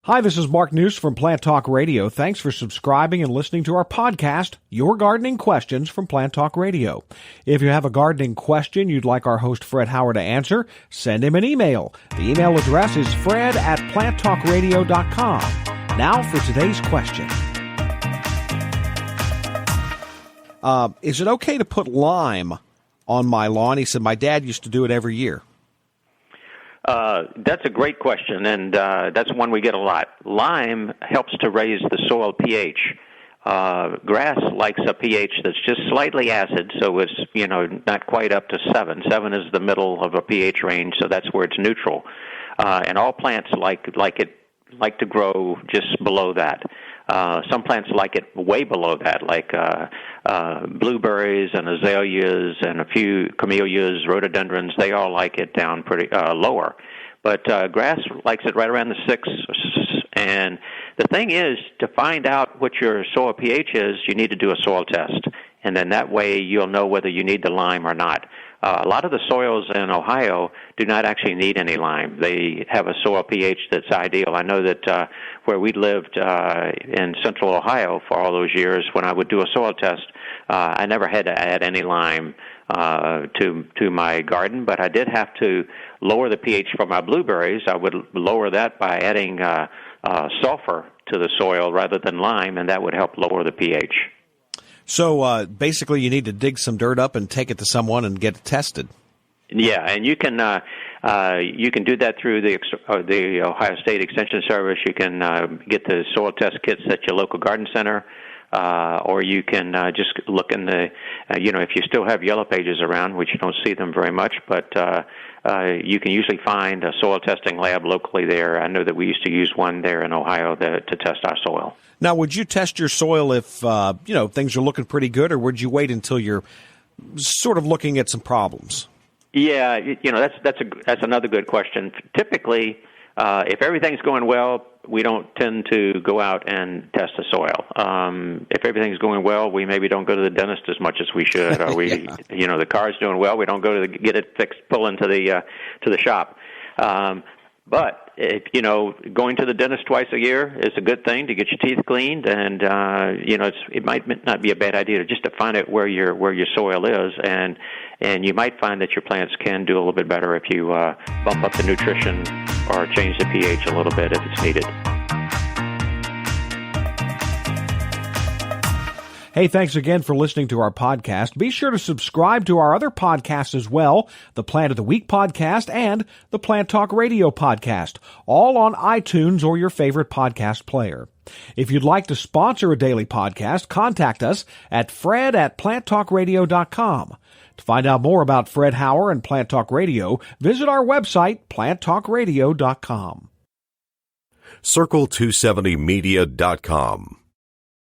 Hi, this is Mark News from Plant Talk Radio. Thanks for subscribing and listening to our podcast, Your Gardening Questions from Plant Talk Radio. If you have a gardening question you'd like our host Fred Howard to answer, send him an email. The email address is fred@planttalkradio.com. Now for today's question. Is it okay to put lime on my lawn? He said my dad used to do it every year. That's a great question, and that's one we get a lot. Lime helps to raise the soil pH. Grass likes a pH that's just slightly acid, so it's not quite up to 7. 7 is the middle of a pH range, so that's where it's neutral. And all plants like to grow just below that. Some plants like it way below that, like blueberries and azaleas and a few camellias, rhododendrons. They all like it down pretty lower. But grass likes it right around the 6. And the thing is, to find out what your soil pH is, you need to do a soil test. And then that way you'll know whether you need the lime or not. A lot of the soils in Ohio do not actually need any lime. They have a soil pH that's ideal. I know that where we lived in central Ohio for all those years, when I would do a soil test, I never had to add any lime to my garden, but I did have to lower the pH for my blueberries. I would lower that by adding sulfur to the soil rather than lime, and that would help lower the pH. So basically you need to dig some dirt up and take it to someone and get it tested. Yeah, and you can do that through the Ohio State Extension Service. You can get the soil test kits at your local garden center, or you can just look in the, if you still have yellow pages around, which you don't see them very much, but you can usually find a soil testing lab locally there. I know that we used to use one there in Ohio to test our soil. Now, would you test your soil if, things are looking pretty good, or would you wait until you're sort of looking at some problems? Yeah, that's another good question. Typically, if everything's going well, we don't tend to go out and test the soil. If everything's going well, we maybe don't go to the dentist as much as we should. Or we, the car's doing well, we don't go to get it fixed, pull into the shop. But if going to the dentist twice a year is a good thing to get your teeth cleaned, and it might not be a bad idea just to find out where your soil is, and you might find that your plants can do a little bit better if you bump up the nutrition or change the pH a little bit if it's needed. Hey, thanks again for listening to our podcast. Be sure to subscribe to our other podcasts as well, the Plant of the Week podcast and the Plant Talk Radio podcast, all on iTunes or your favorite podcast player. If you'd like to sponsor a daily podcast, contact us at fred@planttalkradio.com. To find out more about Fred Howard and Plant Talk Radio, visit our website, planttalkradio.com. Circle270media.com